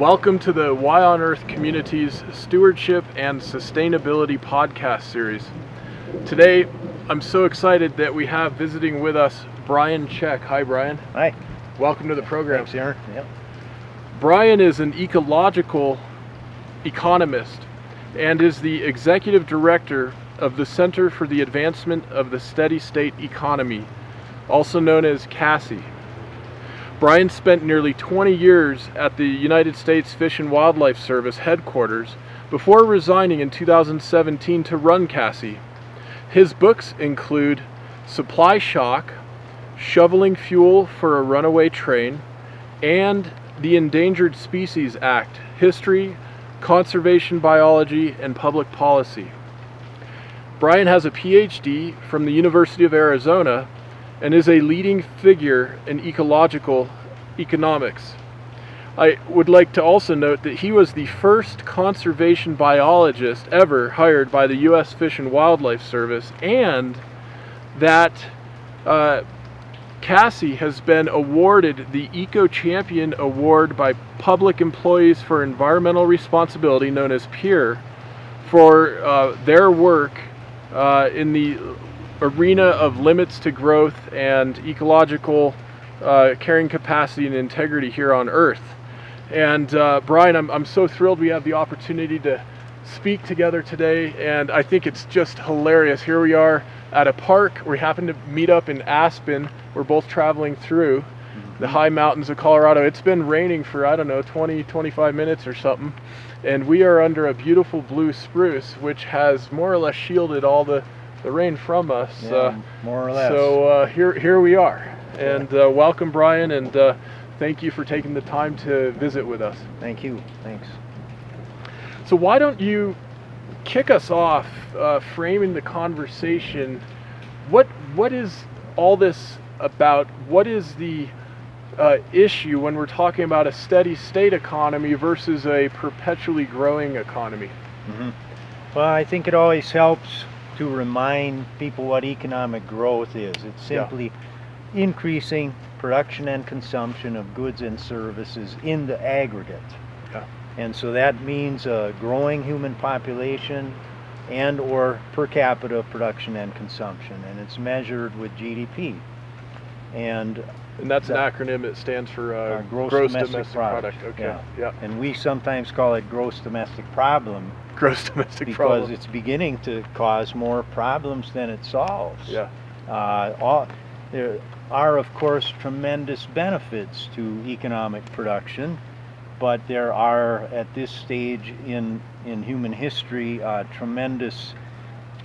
Welcome to the Why on Earth Communities Stewardship and Sustainability podcast series. Today, I'm so excited that we have visiting with us Brian Czech. Hi, Brian. Hi. Welcome to the program. Thanks, Aaron. Yep. Brian is an ecological economist and is the executive director of the Center for the Advancement of the Steady State Economy, also known as CASSE. Brian spent nearly 20 years at the United States Fish and Wildlife Service headquarters before resigning in 2017 to run CASSE. His books include Supply Shock, Shoveling Fuel for a Runaway Train, and the Endangered Species Act, History, Conservation Biology, and Public Policy. Brian has a Ph.D. from the University of Arizona and is a leading figure in ecological economics. I would like to also note that he was the first conservation biologist ever hired by the U.S. Fish and Wildlife Service, and that CASSE has been awarded the Eco Champion Award by Public Employees for Environmental Responsibility, known as PEER, for their work in the arena of limits to growth and ecological carrying capacity and integrity here on Earth. And Brian, I'm so thrilled we have the opportunity to speak together today, and I think it's just hilarious. Here we are at a park. We happen to meet up in Aspen. We're both traveling through the high mountains of Colorado. It's been raining for, 20-25 minutes or something, and we are under a beautiful blue spruce, which has more or less shielded all the rain from us. Yeah, more or less. So here we are. And welcome, Brian, and thank you for taking the time to visit with us. Thank you. Thanks. So why don't you kick us off, framing the conversation? What is all this about? What is the issue when we're talking about a steady state economy versus a perpetually growing economy? Mm-hmm. Well, I think it always helps to remind people what economic growth is. It's simply increasing production and consumption of goods and services in the aggregate. Yeah. And so that means a growing human population and or per capita production and consumption, and it's measured with GDP. And that's an acronym. It stands for gross domestic product. Okay. Yeah. And we sometimes call it gross domestic problem. Gross domestic because problem. It's beginning to cause more problems than it solves. Yeah. There are, of course, tremendous benefits to economic production, but there are, at this stage in human history, tremendous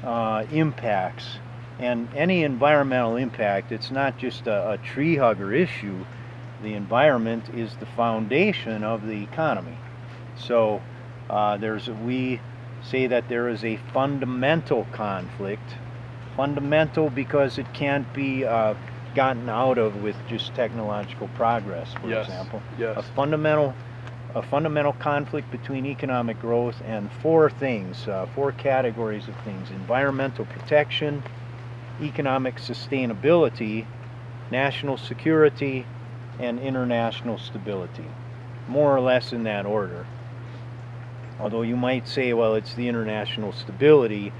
impacts. And any environmental impact, it's not just a tree hugger issue. The environment is the foundation of the economy. So we say that there is a fundamental conflict. Fundamental because it can't be gotten out of with just technological progress, for example. Yes. A fundamental conflict between economic growth and four categories of things: environmental protection, economic sustainability, national security, and international stability. More or less in that order. Although you might say, well, it's the international stability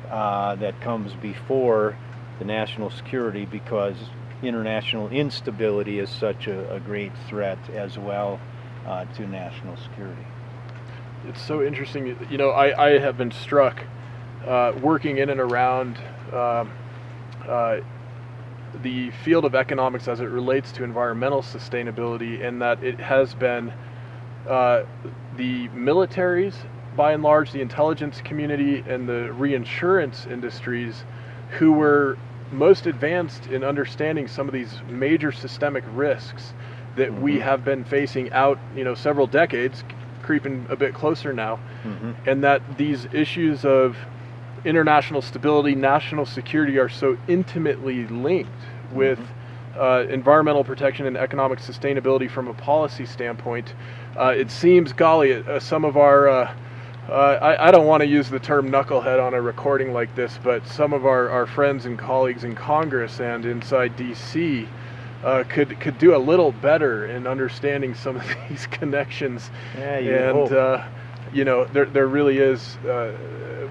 that comes before the national security, because international instability is such a great threat as well to national security. It's so interesting. I have been struck working in and around the field of economics as it relates to environmental sustainability, and that it has been the militaries, by and large, the intelligence community, and the reinsurance industries who were most advanced in understanding some of these major systemic risks that we have been facing out, several decades, creeping a bit closer now, and that these issues of international stability, national security are so intimately linked with environmental protection and economic sustainability from a policy standpoint. It seems, golly, some of our I don't want to use the term knucklehead on a recording like this, but some of our friends and colleagues in Congress and inside DC could do a little better in understanding some of these connections. Yeah, you And hope. you know, there really is.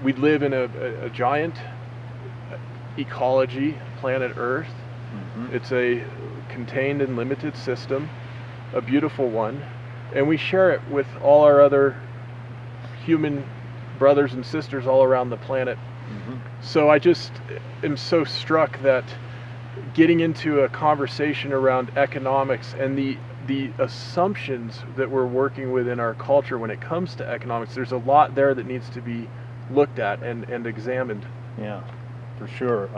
We live in a giant ecology, planet Earth. Mhm. It's a contained and limited system, a beautiful one, and we share it with all our other human brothers and sisters all around the planet. Mhm. So I just am so struck that getting into a conversation around economics and the assumptions that we're working with in our culture when it comes to economics, there's a lot there that needs to be looked at and examined. Yeah, for sure.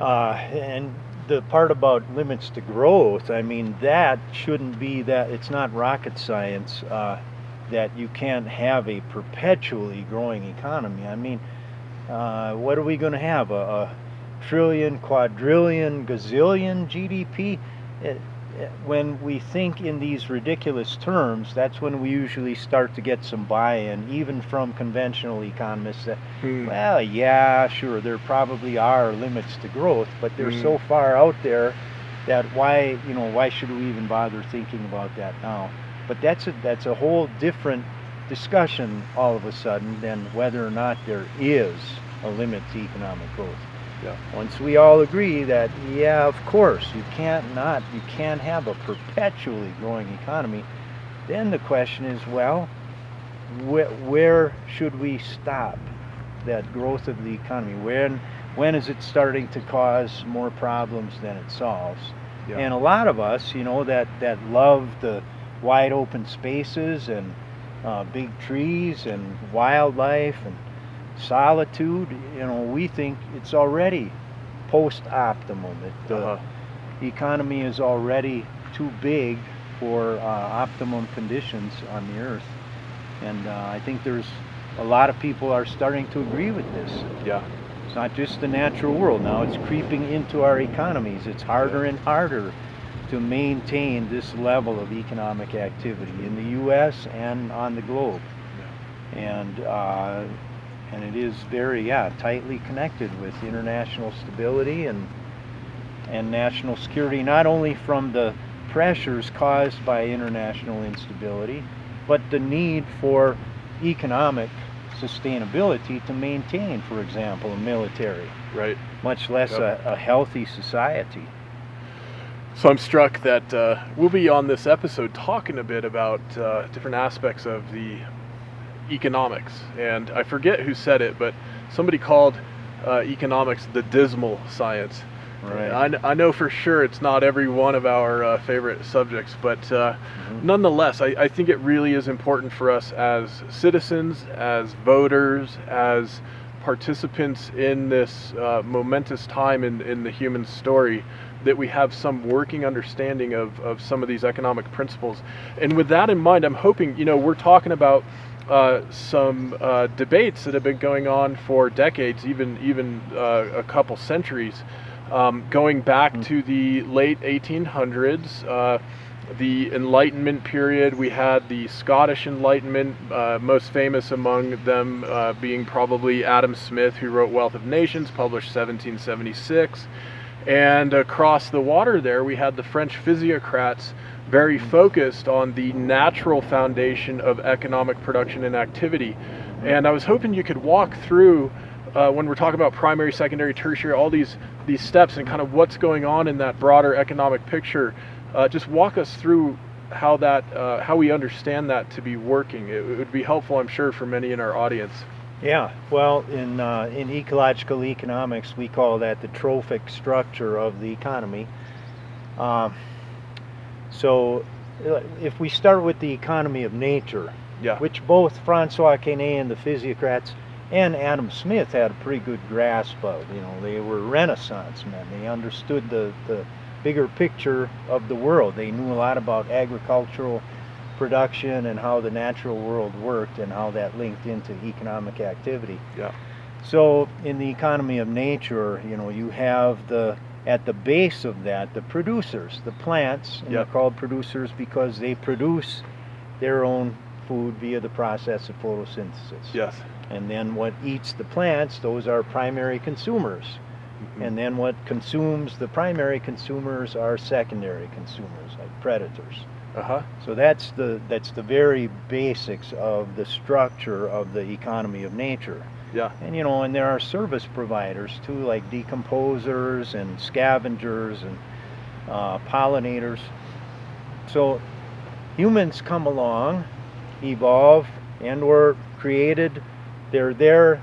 And the part about limits to growth, I mean, that shouldn't be that, it's not rocket science that you can't have a perpetually growing economy. I mean, what are we going to have? A trillion, quadrillion, gazillion GDP? When we think in these ridiculous terms, that's when we usually start to get some buy-in, even from conventional economists that, well, yeah, sure, there probably are limits to growth, but they're so far out there that why should we even bother thinking about that now? But that's a whole different discussion all of a sudden than whether or not there is a limit to economic growth. Yeah. Once we all agree that, yeah, of course, you can't have a perpetually growing economy, then the question is, well, where should we stop that growth of the economy? When is it starting to cause more problems than it solves? Yeah. And a lot of us, that love the wide open spaces and big trees and wildlife and solitude, we think it's already post-optimum. The economy is already too big for optimum conditions on the earth. And I think there's a lot of people are starting to agree with this. Yeah. It's not just the natural world now, it's creeping into our economies. It's harder and harder to maintain this level of economic activity in the U.S. and on the globe. And it is very, tightly connected with international stability and national security, not only from the pressures caused by international instability, but the need for economic sustainability to maintain, for example, a military, Right. much less a healthy society. So I'm struck that we'll be on this episode talking a bit about different aspects of the economics, and I forget who said it, but somebody called economics the dismal science. Right. I know for sure it's not every one of our favorite subjects, but nonetheless, I think it really is important for us as citizens, as voters, as participants in this momentous time in the human story, that we have some working understanding of some of these economic principles. And with that in mind, I'm hoping, we're talking about some debates that have been going on for decades, even a couple centuries, going back to the late 1800s, the Enlightenment period. We had the Scottish Enlightenment, most famous among them being probably Adam Smith, who wrote Wealth of Nations, published 1776. And across the water there, we had the French physiocrats, very focused on the natural foundation of economic production and activity. And I was hoping you could walk through, when we're talking about primary, secondary, tertiary, all these steps and kind of what's going on in that broader economic picture. Just walk us through how we understand that to be working. It would be helpful, I'm sure, for many in our audience. Yeah, well, in ecological economics, we call that the trophic structure of the economy. So if we start with the economy of nature, which both Francois Quesnay and the physiocrats and Adam Smith had a pretty good grasp of, they were Renaissance men. They understood the bigger picture of the world. They knew a lot about agricultural production and how the natural world worked and how that linked into economic activity. Yeah. So in the economy of nature, you have at the base of that, the producers, the plants, and they're called producers because they produce their own food via the process of photosynthesis. Yes. And then what eats the plants, those are primary consumers. And then what consumes, the primary consumers are secondary consumers, like predators. So that's the very basics of the structure of the economy of nature. Yeah. And and there are service providers too, like decomposers and scavengers and pollinators. So humans come along, evolve, and were created. They're there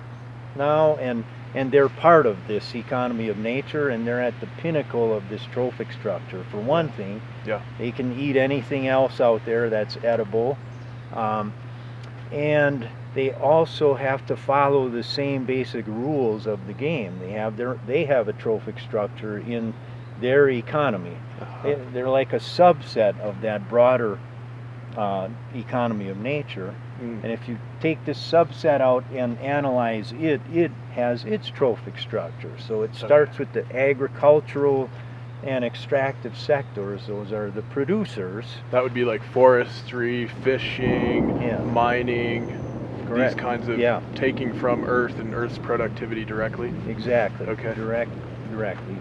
now, and they're part of this economy of nature, and they're at the pinnacle of this trophic structure. For one thing, they can eat anything else out there that's edible, and they also have to follow the same basic rules of the game. They have a trophic structure in their economy. They're like a subset of that broader economy of nature. And if you take this subset out and analyze it, it has its trophic structure. So it starts with the agricultural and extractive sectors. Those are the producers. That would be like forestry, fishing, mining, these kinds of taking from Earth and Earth's productivity directly. Exactly. Okay. Directly.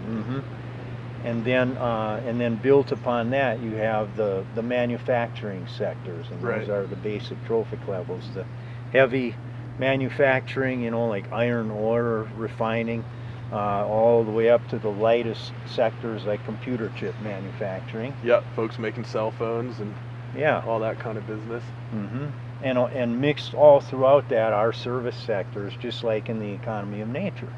And then built upon that, you have the manufacturing sectors, and those are the basic trophic levels. The heavy manufacturing, like iron ore refining, all the way up to the lightest sectors like computer chip manufacturing. Yeah, folks making cell phones and all that kind of business. And mixed all throughout that are service sectors, just like in the economy of nature.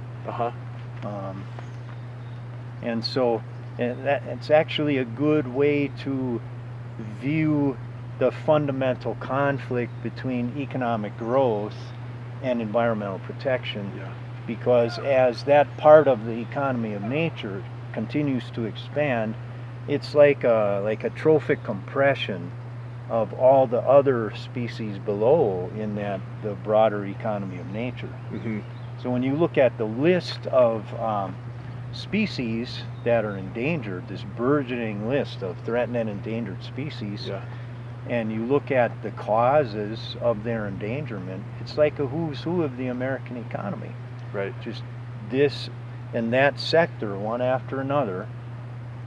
And so it's actually a good way to view the fundamental conflict between economic growth and environmental protection, because as that part of the economy of nature continues to expand, it's like a trophic compression of all the other species below in the broader economy of nature. So when you look at the list of species that are endangered, this burgeoning list of threatened and endangered species, and you look at the causes of their endangerment, it's like a who's who of the American economy. Just this and that sector, one after another.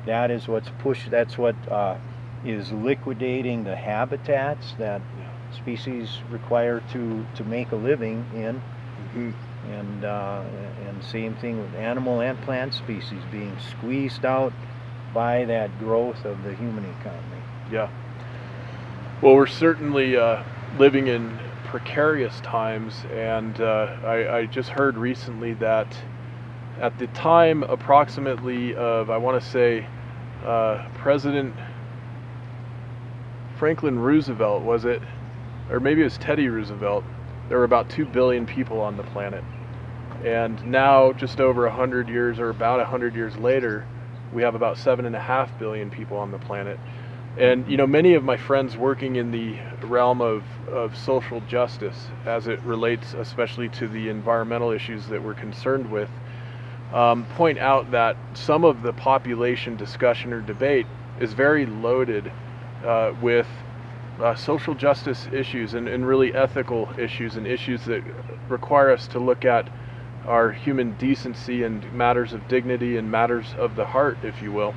That is what's pushed. That's what is liquidating the habitats that species require to make a living in. And same thing with animal and plant species being squeezed out by that growth of the human economy. Well, we're certainly living in precarious times, and I just heard recently that at the time approximately of, I want to say, President Franklin Roosevelt, was it? Or maybe it was Teddy Roosevelt. There were about 2 billion people on the planet. And now, just over 100 years, or about 100 years later, we have about 7.5 billion people on the planet. And many of my friends working in the realm of social justice, as it relates especially to the environmental issues that we're concerned with, point out that some of the population discussion or debate is very loaded with social justice issues and really ethical issues, and issues that require us to look at our human decency and matters of dignity and matters of the heart, if you will.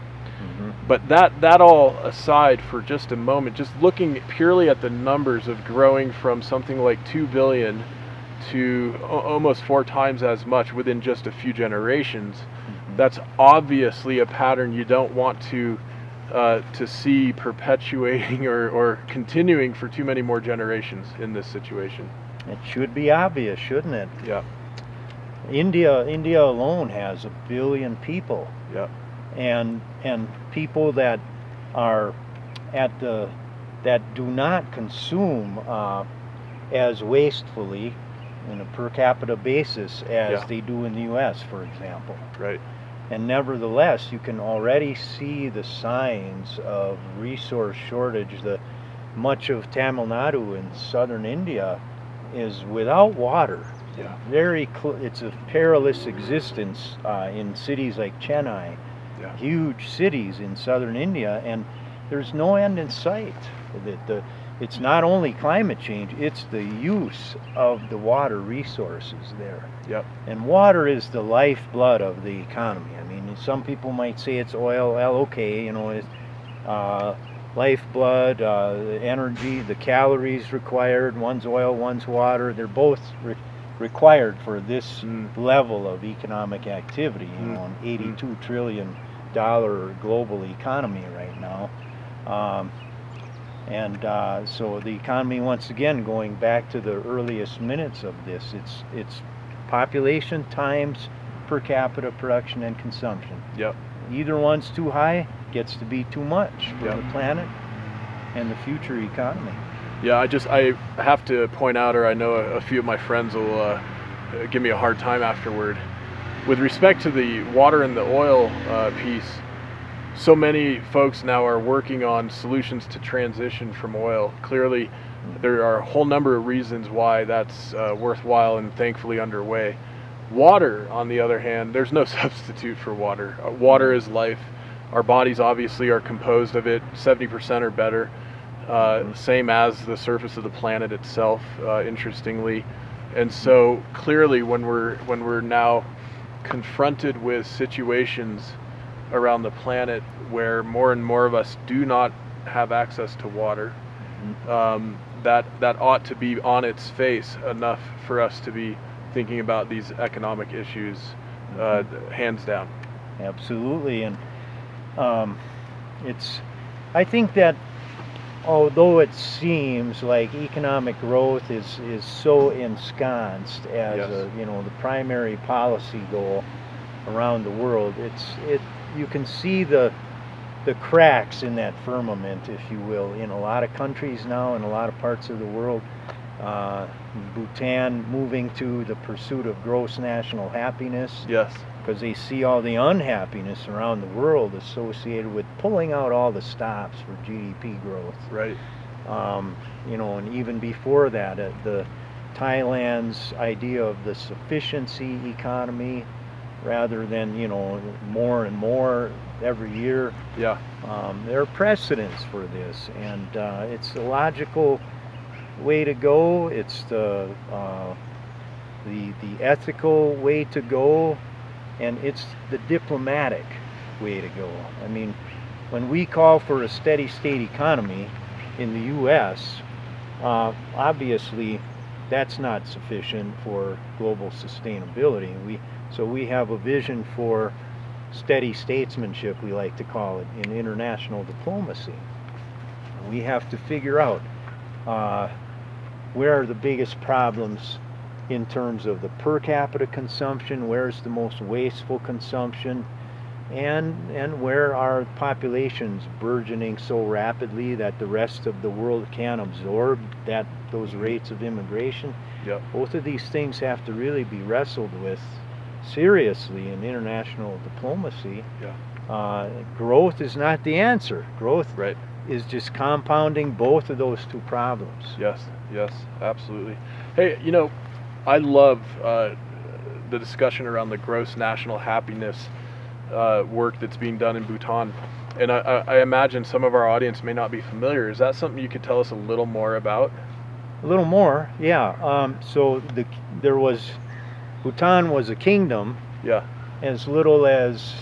But that all aside for just a moment, just looking purely at the numbers of growing from something like 2 billion to almost 4 times as much within just a few generations, that's obviously a pattern you don't want to see perpetuating or continuing for too many more generations in this situation. It should be obvious, shouldn't it? India alone has 1 billion people. And people that are that do not consume as wastefully on a per capita basis as they do in the U.S., for example. And nevertheless, you can already see the signs of resource shortage. Much of Tamil Nadu in southern India is without water. It's a perilous existence in cities like Chennai, huge cities in southern India, and there's no end in sight. it's not only climate change, it's the use of the water resources there. Yep. And water is the lifeblood of the economy. I mean, some people might say it's oil. Well, okay, you know, it's lifeblood, the energy, the calories required. One's oil, one's water. They're both required for this level of economic activity. You know, an $82 trillion global economy right now. So the economy, once again, going back to the earliest minutes of this, it's population times per capita production and consumption. Yep. Either one's too high, gets to be too much for Yep. the planet and the future economy. Yeah, I have to point out, or I know a few of my friends will give me a hard time afterward. With respect to the water and the oil piece, so many folks now are working on solutions to transition from oil. Clearly, there are a whole number of reasons why that's worthwhile and thankfully underway. Water, on the other hand, there's no substitute for water. Water is life. Our bodies obviously are composed of it, 70% or better, same as the surface of the planet itself, interestingly. And so clearly when we're now confronted with situations around the planet where more and more of us do not have access to water, that ought to be on its face enough for us to be thinking about these economic issues, hands down. Absolutely. And I think that although it seems like economic growth is so ensconced as Yes. the primary policy goal around the world, you can see the cracks in that firmament, if you will, in a lot of countries now, in a lot of parts of the world. Bhutan moving to the pursuit of gross national happiness, Yes. because they see all the unhappiness around the world associated with pulling out all the stops for GDP growth. Right. And even before that, the Thailand's idea of the sufficiency economy, rather than more and more every year. Yeah. There are precedents for this, and it's the logical way to go. It's the ethical way to go, and it's the diplomatic way to go. I mean, when we call for a steady state economy in the U.S., obviously that's not sufficient for global sustainability. So we have a vision for steady statesmanship, we like to call it, in international diplomacy. We have to figure out where are the biggest problems in terms of the per capita consumption, where's the most wasteful consumption, and where are populations burgeoning so rapidly that the rest of the world can't absorb those rates of immigration. Yep. Both of these things have to really be wrestled with seriously in international diplomacy. Yeah. Growth is not the answer. Growth Right. is just compounding both of those two problems. Yes, absolutely. Hey, I love the discussion around the gross national happiness work that's being done in Bhutan. And I imagine some of our audience may not be familiar. Is that something you could tell us a little more about? A little more, yeah. Bhutan was a kingdom Yeah. as little as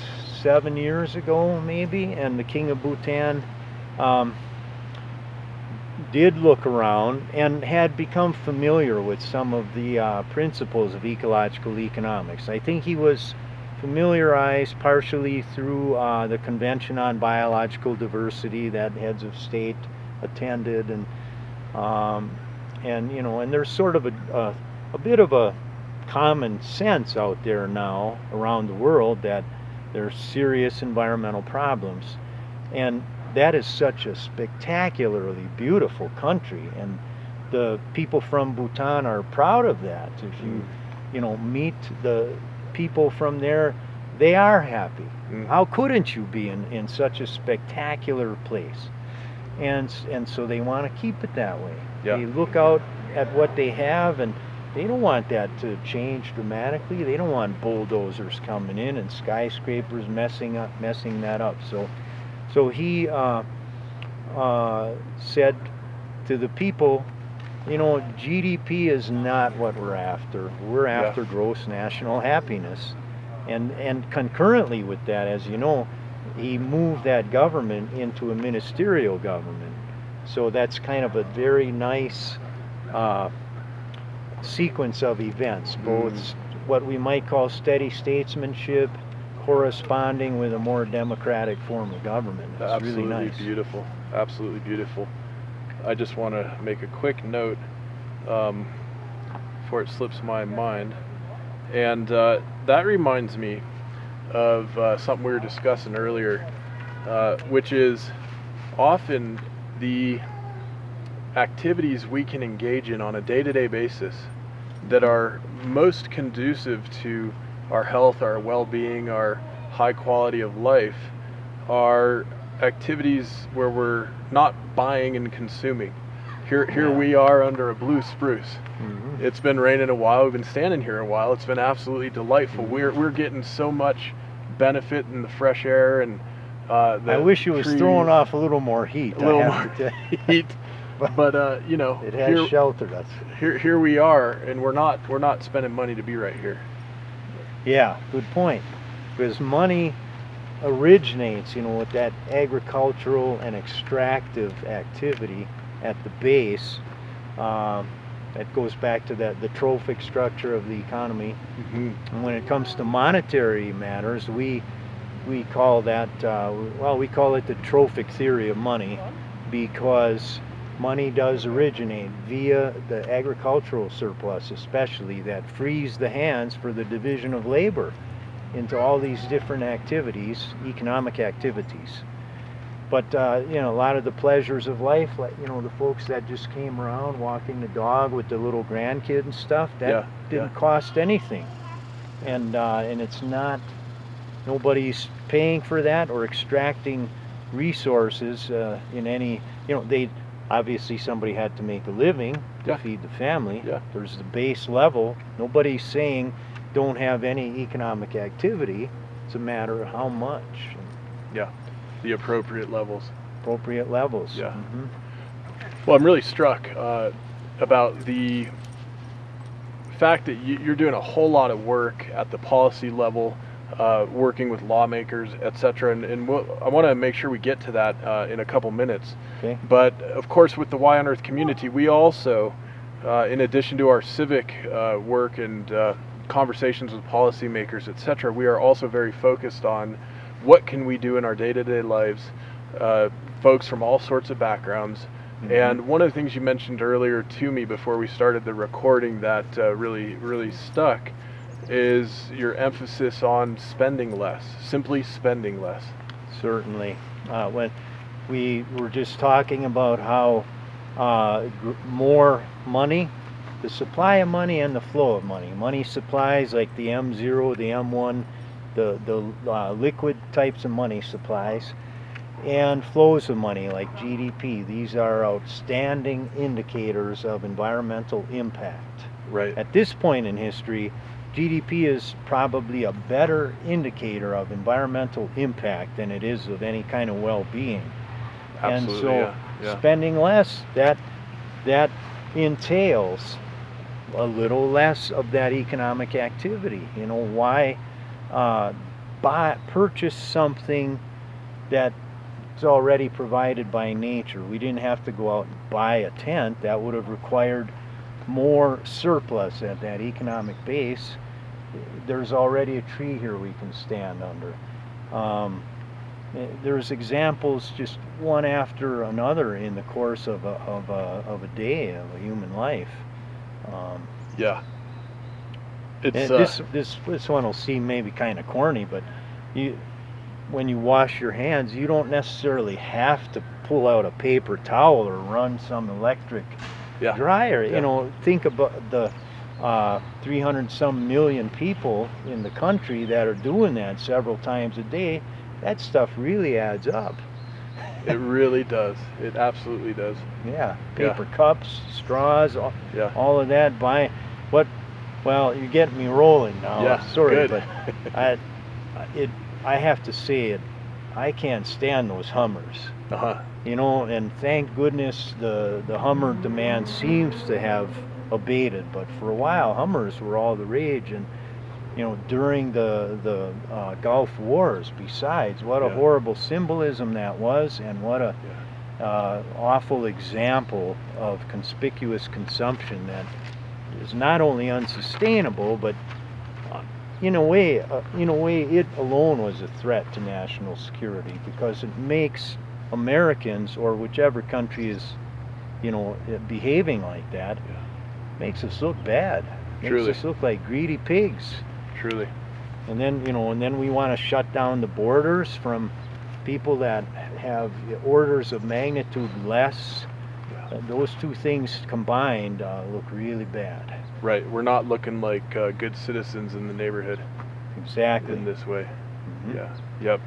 7 years ago, maybe, and the king of Bhutan did look around and had become familiar with some of the principles of ecological economics. I think he was familiarized partially through the Convention on Biological Diversity that heads of state attended, and there's sort of a bit of a common sense out there now around the world that there's serious environmental problems, and that is such a spectacularly beautiful country, and the people from Bhutan are proud of that. If you meet the people from there, they are happy. How couldn't you be in such a spectacular place? And so they want to keep it that way. Yeah. They look out at what they have, and they don't want that to change dramatically. They don't want bulldozers coming in and skyscrapers messing that up. So he said to the people, you know, GDP is not what we're after. We're after gross national happiness. And concurrently with that, as you know, he moved that government into a ministerial government. So that's kind of a very nice sequence of events, both what we might call steady statesmanship corresponding with a more democratic form of government. It's Absolutely really nice. beautiful. Absolutely beautiful. I just want to make a quick note before it slips my mind. And that reminds me of something we were discussing earlier, which is often the activities we can engage in on a day-to-day basis that are most conducive to our health, our well-being, our high quality of life are activities where we're not buying and consuming. Here we are under a blue spruce. It's been raining a while. We've been standing here a while. It's been absolutely delightful. We're getting so much benefit in the fresh air and I wish it was trees, throwing off a little more heat. a little more heat. But you know, It has sheltered us. Here we are, and we're not spending money to be right here. Yeah, good point. Because money originates, you know, with that agricultural and extractive activity at the base. That goes back to the trophic structure of the economy. And when it comes to monetary matters, we call that, we call it the trophic theory of money, because money does originate via the agricultural surplus, especially, that frees the hands for the division of labor into all these different activities, economic activities. But you know, a lot of the pleasures of life, like, you know, the folks that just came around walking the dog with the little grandkid and stuff, that didn't cost anything, and it's not, nobody's paying for that or extracting resources in any, you know, they obviously, somebody had to make a living to feed the family. There's the base level. Nobody's saying don't have any economic activity. It's a matter of how much. The appropriate levels. Appropriate levels. Well, I'm really struck about the fact that you're doing a whole lot of work at the policy level, working with lawmakers, etc. And I want to make sure we get to that in a couple minutes. Okay. But of course, with the Y on Earth community, we also, in addition to our civic work and conversations with policymakers, etc., we are also very focused on what can we do in our day-to-day lives, folks from all sorts of backgrounds. And one of the things you mentioned earlier to me before we started the recording that really stuck is your emphasis on spending less, simply spending less. Certainly. When we were just talking about how more money, the supply of money and the flow of money. Money supplies like the M0, the M1, the liquid types of money supplies, and flows of money like GDP. These are outstanding indicators of environmental impact. Right. At this point in history, GDP is probably a better indicator of environmental impact than it is of any kind of well-being. Absolutely, and so spending less, that entails a little less of that economic activity. You know, why purchase something that's already provided by nature? We didn't have to go out and buy a tent. That would have required more surplus at that economic base. There's already a tree here we can stand under. There's examples just one after another in the course of a day of a human life. It's this one will seem maybe kind of corny, but when you wash your hands, you don't necessarily have to pull out a paper towel or run some electric dryer. You know, think about the 300 some million people in the country that are doing that several times a day. That stuff really adds up. It really does. It absolutely does. Yeah, paper cups, straws, all of that. Well, you're getting me rolling now. Yeah, sorry, good. but I have to say I can't stand those Hummers. Uh-huh. You know, and thank goodness the Hummer demand seems to have abated. But for a while, Hummers were all the rage, and you know, during the Gulf Wars. Besides, what a Yeah. horrible symbolism that was, and what a Yeah. awful example of conspicuous consumption that is not only unsustainable, but in a way, it alone was a threat to national security, because it makes Americans, or whichever country is, you know, behaving like that, Yeah. makes us look bad. Truly. Makes us look like greedy pigs. Truly. And then, you know, and then we want to shut down the borders from people that have orders of magnitude less. Yeah. Those two things combined look really bad. Right. We're not looking like good citizens in the neighborhood Exactly. in this way. Mhm. Yeah. Yep.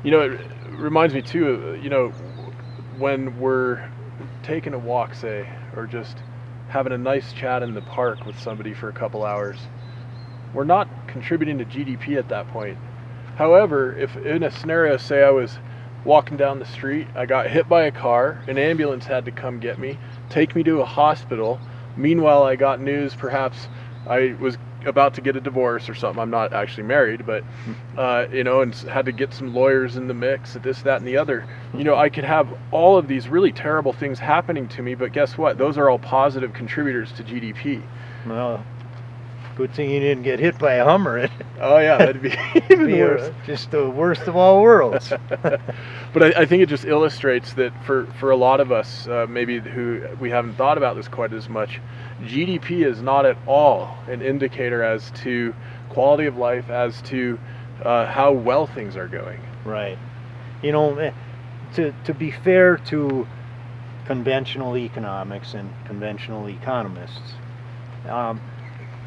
You know, it reminds me too, you know, when we're taking a walk, say, or just having a nice chat in the park with somebody for a couple hours, we're not contributing to GDP at that point. However, if in a scenario, say I was walking down the street, I got hit by a car, an ambulance had to come get me, take me to a hospital. Meanwhile, I got news, perhaps I was about to get a divorce or something. I'm not actually married, but you know, and had to get some lawyers in the mix, this, that, and the other. You know, I could have all of these really terrible things happening to me, but guess what? Those are all positive contributors to GDP. Well, good thing you didn't get hit by a Hummer. Oh yeah, that'd be even worse. Just the worst of all worlds. But I think it just illustrates that for a lot of us, maybe who we haven't thought about this quite as much, GDP is not at all an indicator as to quality of life, as to how well things are going. Right. You know, to be fair to conventional economics and conventional economists,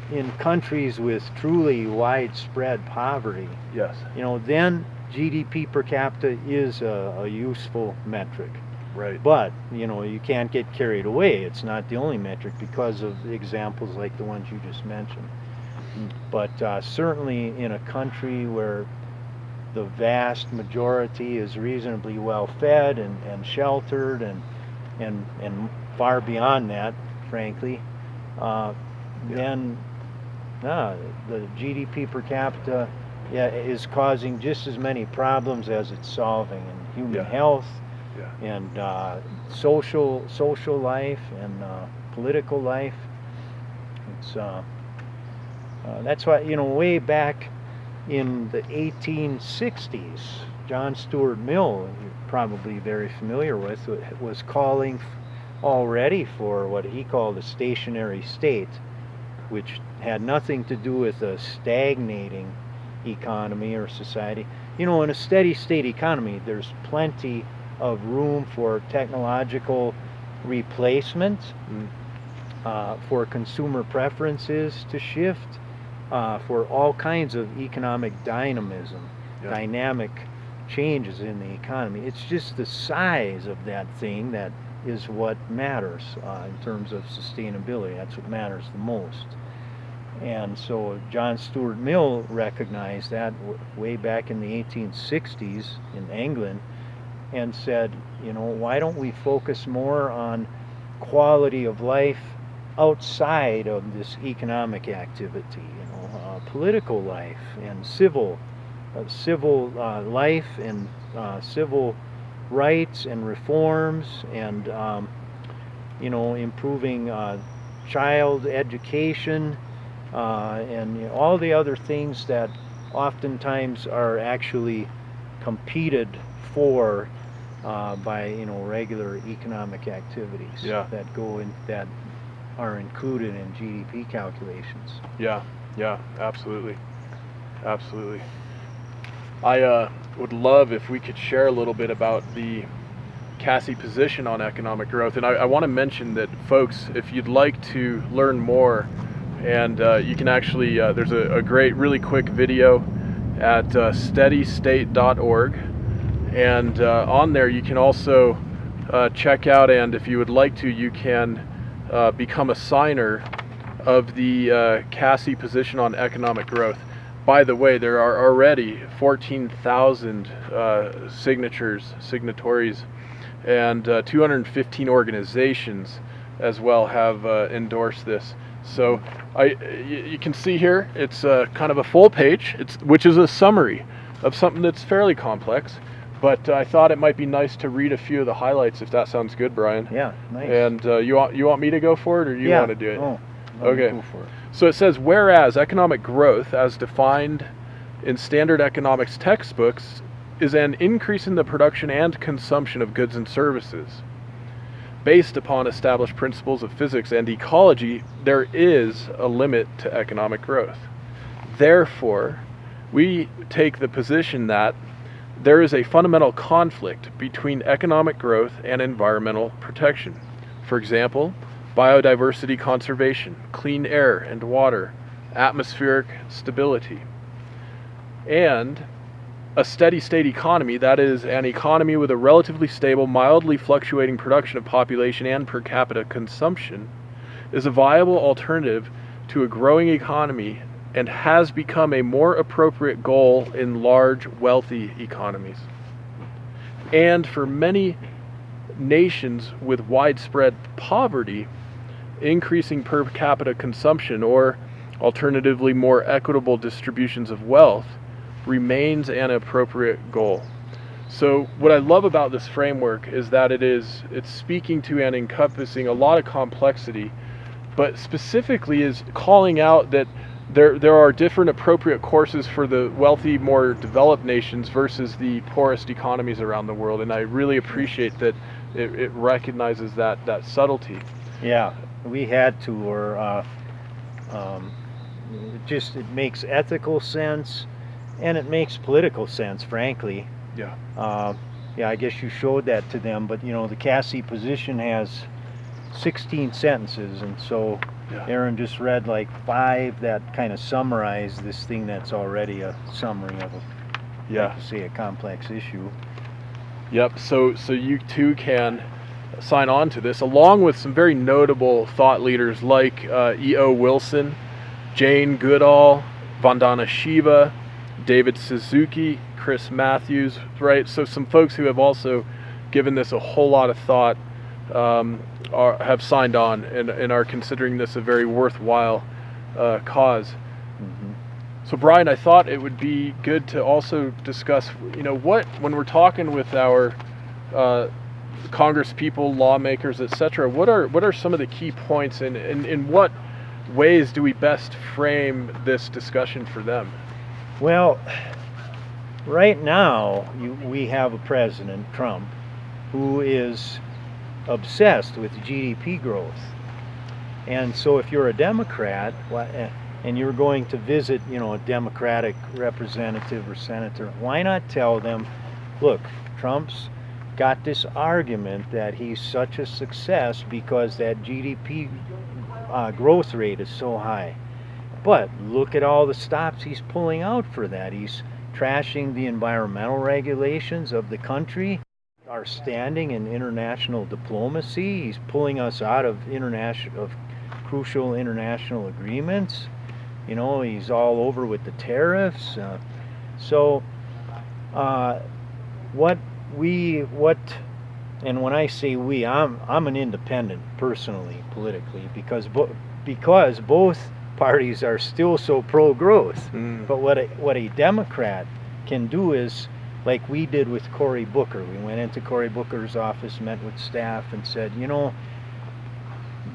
in countries with truly widespread poverty, Yes. you know, then GDP per capita is a useful metric. Right. But, you know, you can't get carried away. It's not the only metric because of examples like the ones you just mentioned. But certainly in a country where the vast majority is reasonably well fed and sheltered and far beyond that, frankly, then the GDP per capita is causing just as many problems as it's solving in human health and social life and political life. It's that's why, you know, way back in the 1860s, John Stuart Mill, you're probably very familiar with, was calling already for what he called a stationary state, which had nothing to do with a stagnating economy or society. You know, in a steady state economy, there's plenty of room for technological replacement, for consumer preferences to shift, for all kinds of economic dynamism, dynamic changes in the economy. It's just the size of that thing that is what matters in terms of sustainability. That's what matters the most. And so John Stuart Mill recognized that way back in the 1860s in England and said, you know, why don't we focus more on quality of life outside of this economic activity, you know, political life and civil life and civil rights and reforms and, you know, improving child education, and, you know, all the other things that oftentimes are actually competed for by, you know, regular economic activities that go in, that are included in GDP calculations. Yeah, absolutely. I would love if we could share a little bit about the CASSE position on economic growth. And I want to mention that, folks, if you'd like to learn more, and you can actually, there's a great, really quick video at steadystate.org. And on there you can also check out, and if you would like to, you can become a signer of the CASSE position on economic growth. by the way, there are already 14,000 signatories, and 215 organizations as well have endorsed this. So you can see here, it's kind of a full page, which is a summary of something that's fairly complex. But I thought it might be nice to read a few of the highlights, if that sounds good, Brian. Yeah, nice. And you want me to go for it, or you want to do it? Oh, okay. Go for it. So it says, whereas economic growth, as defined in standard economics textbooks, is an increase in the production and consumption of goods and services. Based upon established principles of physics and ecology, there is a limit to economic growth. Therefore, we take the position that there is a fundamental conflict between economic growth and environmental protection. For example, biodiversity conservation, clean air and water, atmospheric stability, and a steady state economy, that is, an economy with a relatively stable, mildly fluctuating production of population and per capita consumption, is a viable alternative to a growing economy and has become a more appropriate goal in large, wealthy economies. And for many nations with widespread poverty, increasing per capita consumption, or alternatively more equitable distributions of wealth, remains an appropriate goal. So what I love about this framework is that it's speaking to and encompassing a lot of complexity, but specifically is calling out that there are different appropriate courses for the wealthy, more developed nations versus the poorest economies around the world, and I really appreciate that it recognizes that subtlety. Yeah, we had to, or it makes ethical sense, and it makes political sense, frankly. Yeah. I guess you showed that to them, but the CASSE position has 16 sentences, and so Aaron just read like 5 that kind of summarize this thing that's already a summary of a complex issue. Yep. So you too can sign on to this, along with some very notable thought leaders like E.O. Wilson, Jane Goodall, Vandana Shiva, David Suzuki, Chris Matthews, right? So some folks who have also given this a whole lot of thought have signed on and are considering this a very worthwhile cause. Mm-hmm. So Brian, I thought it would be good to also discuss, when we're talking with our Congress people, lawmakers, etc., what are some of the key points, and in what ways do we best frame this discussion for them? Well, right now we have a president, Trump, who is obsessed with GDP growth. And so if you're a Democrat and you're going to visit, a Democratic representative or senator, why not tell them, look, Trump's got this argument that he's such a success because that GDP growth rate is so high. But look at all the stops he's pulling out for that. He's trashing the environmental regulations of the country, our standing in international diplomacy. He's pulling us out of crucial international agreements. He's all over with the tariffs. And when I say we, I'm an independent personally, politically, because both parties are still so pro-growth. But what a Democrat can do is, like we did with Cory Booker. We went into Cory Booker's office, met with staff, and said,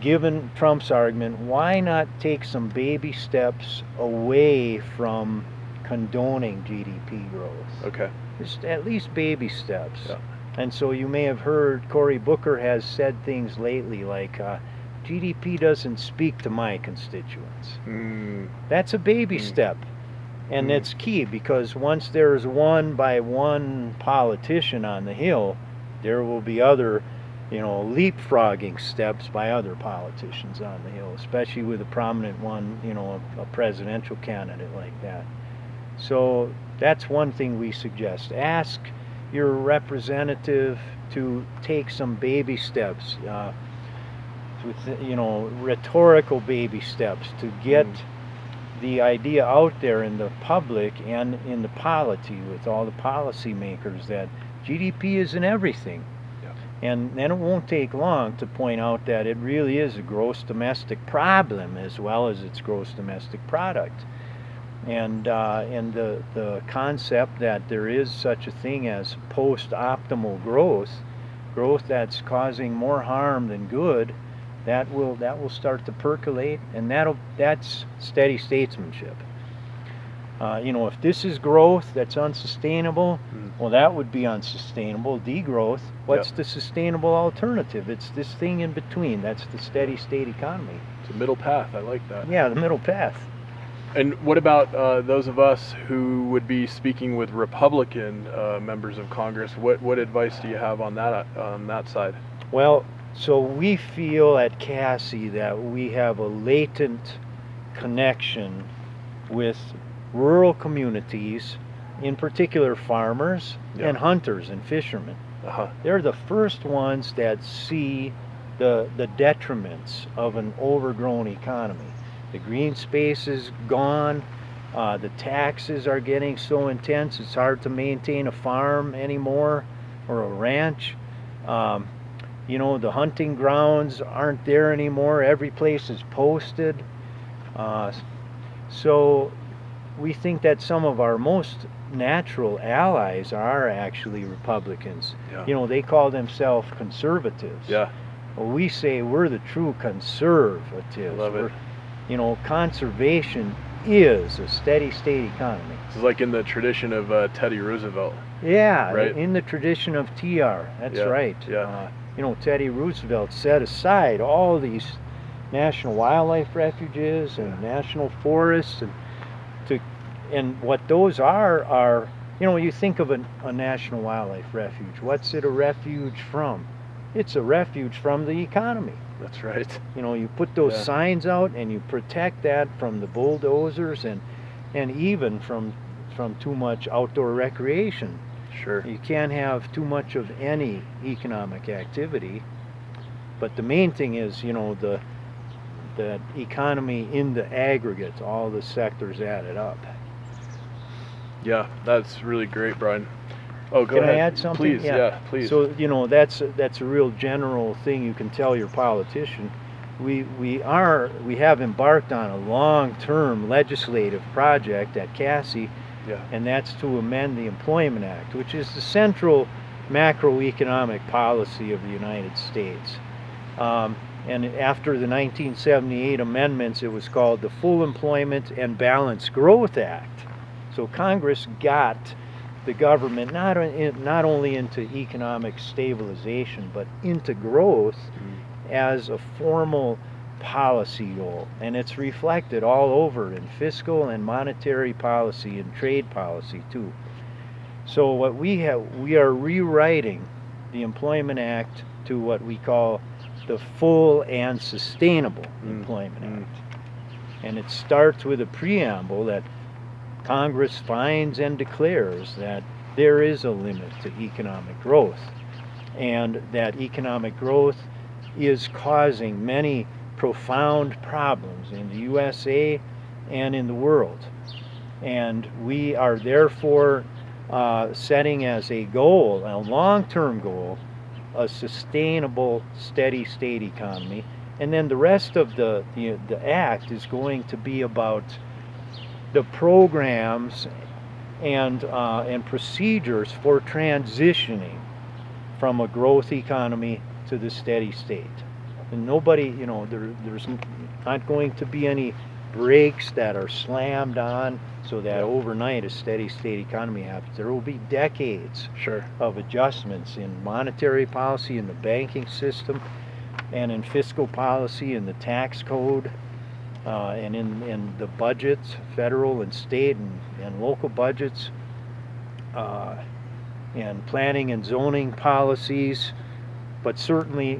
given Trump's argument, why not take some baby steps away from condoning GDP growth? Okay. Just at least baby steps. Yeah. And so you may have heard Cory Booker has said things lately like, GDP doesn't speak to my constituents. That's a baby step. And it's key, because once there's one by one politician on the Hill, there will be other, leapfrogging steps by other politicians on the Hill, especially with a prominent one, a presidential candidate like that. So that's one thing we suggest. Ask your representative to take some baby steps, with rhetorical baby steps to get the idea out there in the public and in the polity with all the policymakers that GDP isn't everything. And then it won't take long to point out that it really is a gross domestic problem as well as its gross domestic product. And the concept that there is such a thing as post-optimal growth that's causing more harm than good, that will start to percolate, and that's steady statesmanship. If this is growth that's unsustainable, well, that would be unsustainable. Degrowth. What's the sustainable alternative? It's this thing in between. That's the steady state economy. It's a middle path. I like that. Yeah, the middle path. And what about those of us who would be speaking with Republican members of Congress? What advice do you have on that side? Well, so we feel at CASSE that we have a latent connection with rural communities, in particular farmers and hunters and fishermen. They're the first ones that see the detriments of an overgrown economy. The green space is gone. The taxes are getting so intense it's hard to maintain a farm anymore or a ranch. The hunting grounds aren't there anymore. Every place is posted. So we think that some of our most natural allies are actually Republicans. They call themselves conservatives. Well, we say we're the true conservatives. Love it. Conservation is a steady state economy. It's like in the tradition of Teddy Roosevelt. Yeah, right? In the tradition of TR. That's right. Yeah. Teddy Roosevelt set aside all these national wildlife refuges and national forests, and what those are you think of a national wildlife refuge. What's it a refuge from? It's a refuge from the economy. That's right. You put those signs out and you protect that from the bulldozers and even from too much outdoor recreation. Sure. You can't have too much of any economic activity. But the main thing is, the economy in the aggregate, all the sectors added up. Yeah, that's really great, Brian. Oh, go ahead. Can I add something? Please, yeah, please. So, that's a real general thing you can tell your politician. We have embarked on a long-term legislative project at CASSE, and that's to amend the Employment Act, which is the central macroeconomic policy of the United States. And after the 1978 amendments, it was called the Full Employment and Balanced Growth Act. So Congress got the government not only into economic stabilization, but into growth as a formal policy goal. And it's reflected all over in fiscal and monetary policy and trade policy too. So what we are rewriting the Employment Act to what we call the Full and Sustainable Employment Act. And it starts with a preamble that Congress finds and declares that there is a limit to economic growth, and that economic growth is causing many profound problems in the USA and in the world. And we are therefore setting as a goal, a long-term goal, a sustainable, steady state economy. And then the rest of the act is going to be about the programs and procedures for transitioning from a growth economy to the steady state. And nobody, there's not going to be any brakes that are slammed on so that overnight a steady state economy happens. There will be decades of adjustments in monetary policy, in the banking system, and in fiscal policy, in the tax code, and in the budgets, federal and state and local budgets, and planning and zoning policies. But certainly,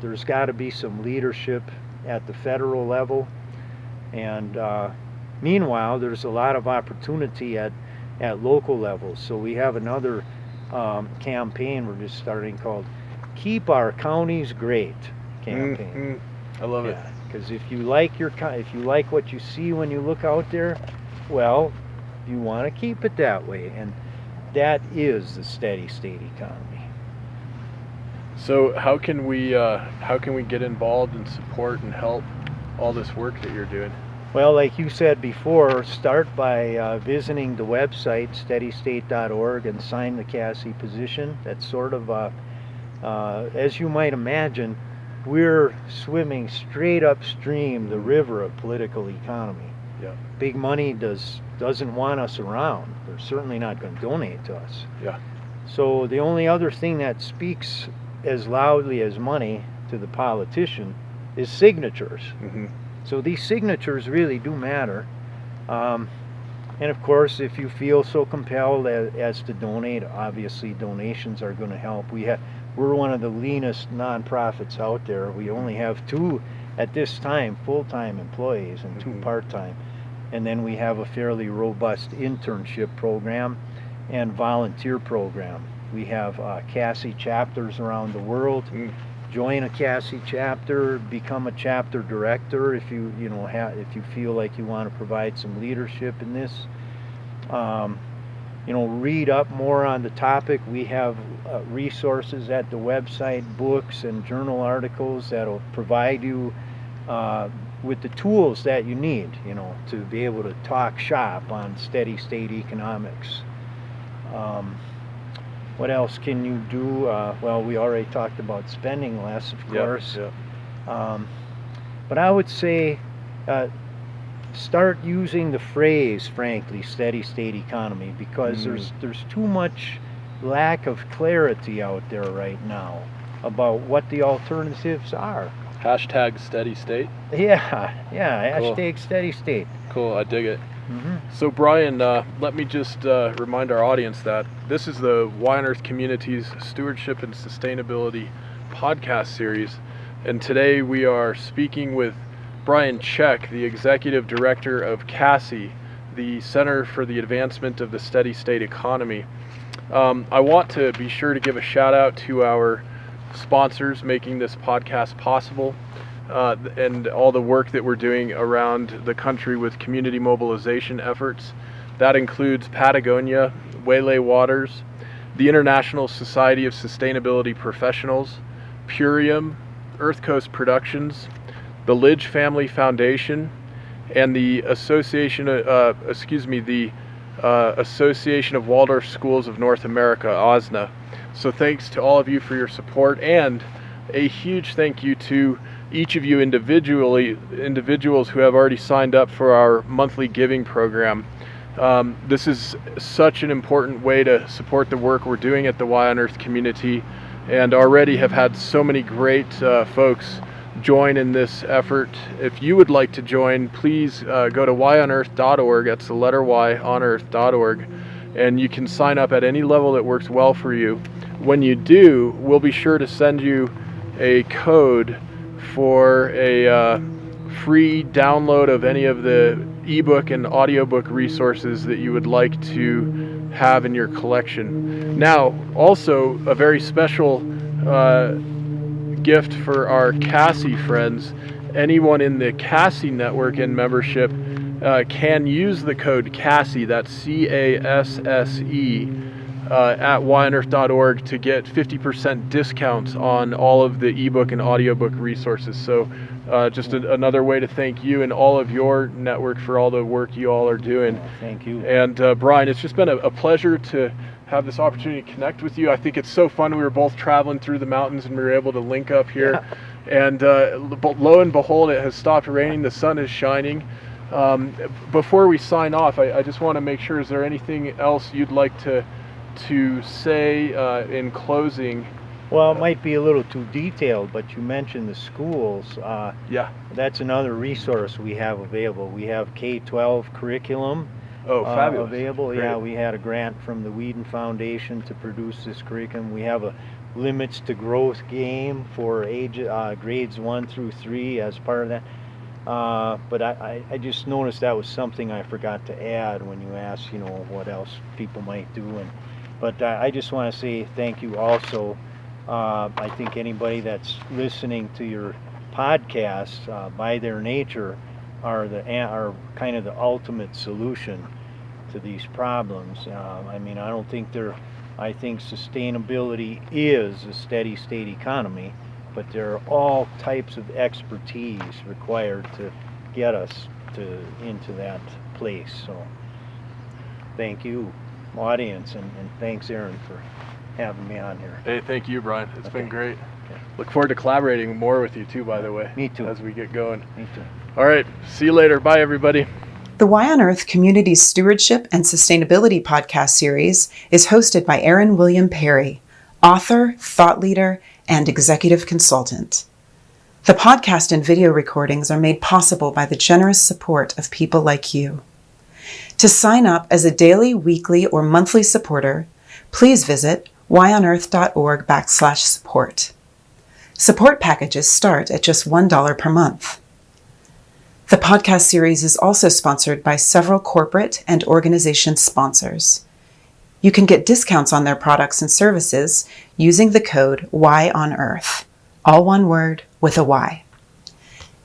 there's got to be some leadership at the federal level. And meanwhile, there's a lot of opportunity at local levels. So we have another campaign we're just starting called Keep Our Counties Great campaign. I love it. Because if you like what you see when you look out there, well, you want to keep it that way, and that is the steady state economy. So how can we get involved and support and help all this work that you're doing? Well, like you said before, start by visiting the website steadystate.org and sign the CASSE position. That's sort of, as you might imagine, we're swimming straight upstream the river of political economy. Yeah. Big money doesn't want us around. They're certainly not going to donate to us. Yeah. So the only other thing that speaks as loudly as money to the politician is signatures. Mm-hmm. So these signatures really do matter. And of course, if you feel so compelled as to donate, obviously donations are going to help. We're one of the leanest nonprofits out there. We only have 2 at this time full-time employees and 2 part-time. And then we have a fairly robust internship program and volunteer program. We have CASSE chapters around the world. Join a CASSE chapter, become a chapter director if you feel like you want to provide some leadership in this. Read up more on the topic. We have resources at the website, books and journal articles that'll provide you with the tools that you need, to be able to talk shop on steady state economics. What else can you do? Well, we already talked about spending less, of course. Yeah. But I would say start using the phrase, frankly, steady state economy, because there's too much lack of clarity out there right now about what the alternatives are. Hashtag steady state. Yeah, Cool. hashtag steady state. Cool, I dig it. Mm-hmm. So Brian, let me just remind our audience that this is the Y on Earth Community's Stewardship and Sustainability podcast series, and today we are speaking with Brian Czech, the Executive Director of CASSE, the Center for the Advancement of the Steady State Economy. I want to be sure to give a shout out to our sponsors making this podcast possible. And all the work that we're doing around the country with community mobilization efforts. That includes Patagonia, Waylay Waters, the International Society of Sustainability Professionals, Purium, Earth Coast Productions, the Lidge Family Foundation, and the Association of Waldorf Schools of North America, OSNA. So thanks to all of you for your support, and a huge thank you to each of you individuals who have already signed up for our monthly giving program. This is such an important way to support the work we're doing at the Y on Earth community, and already have had so many great folks join in this effort. If you would like to join, please go to yonearth.org. That's the letter Y, onearth.org, and you can sign up at any level that works well for you. When you do, we'll be sure to send you a code for a free download of any of the ebook and audiobook resources that you would like to have in your collection. Now, also a very special gift for our CASSE friends. Anyone in the CASSE network and membership can use the code CASSE, that's CASSE, at yonearth.org to get 50% discounts on all of the ebook and audiobook resources. So just another way to thank you and all of your network for all the work you all are doing. Thank you. And Brian, it's just been a pleasure to have this opportunity to connect with you. I think it's so fun. We were both traveling through the mountains and we were able to link up here. Yeah. And lo and behold, it has stopped raining. The sun is shining. Before we sign off, I just want to make sure, is there anything else you'd like to say in closing? Well, it might be a little too detailed, but you mentioned the schools. Yeah. That's another resource we have available. We have K-12 curriculum fabulous. available. Great. Yeah, we had a grant from the Whedon Foundation to produce this curriculum. We have a limits to growth game for grades 1 through 3 as part of that. But I just noticed that was something I forgot to add when you asked, what else people might do. But I just want to say thank you also. I think anybody that's listening to your podcasts, by their nature, are kind of the ultimate solution to these problems. I mean, I think sustainability is a steady state economy, but there are all types of expertise required to get us into that place. So thank you, audience, and thanks, Aaron, for having me on here. Hey, thank you, Brian. It's been great. Okay. Look forward to collaborating more with you too, by the way. Me too. As we get going. Me too. All right. See you later. Bye, everybody. The Y on Earth Community Stewardship and Sustainability podcast series is hosted by Aaron William Perry, author, thought leader, and executive consultant. The podcast and video recordings are made possible by the generous support of people like you. To sign up as a daily, weekly, or monthly supporter, please visit yonearth.org/support. Support packages start at just $1 per month. The podcast series is also sponsored by several corporate and organization sponsors. You can get discounts on their products and services using the code YONEARTH, all one word with a Y.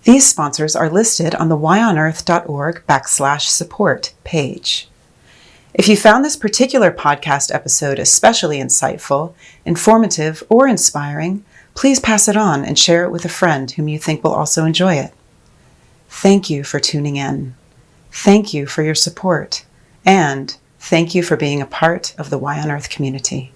These sponsors are listed on the yonearth.org/support page. If you found this particular podcast episode especially insightful, informative, or inspiring, please pass it on and share it with a friend whom you think will also enjoy it. Thank you for tuning in. Thank you for your support. And thank you for being a part of the Y on Earth community.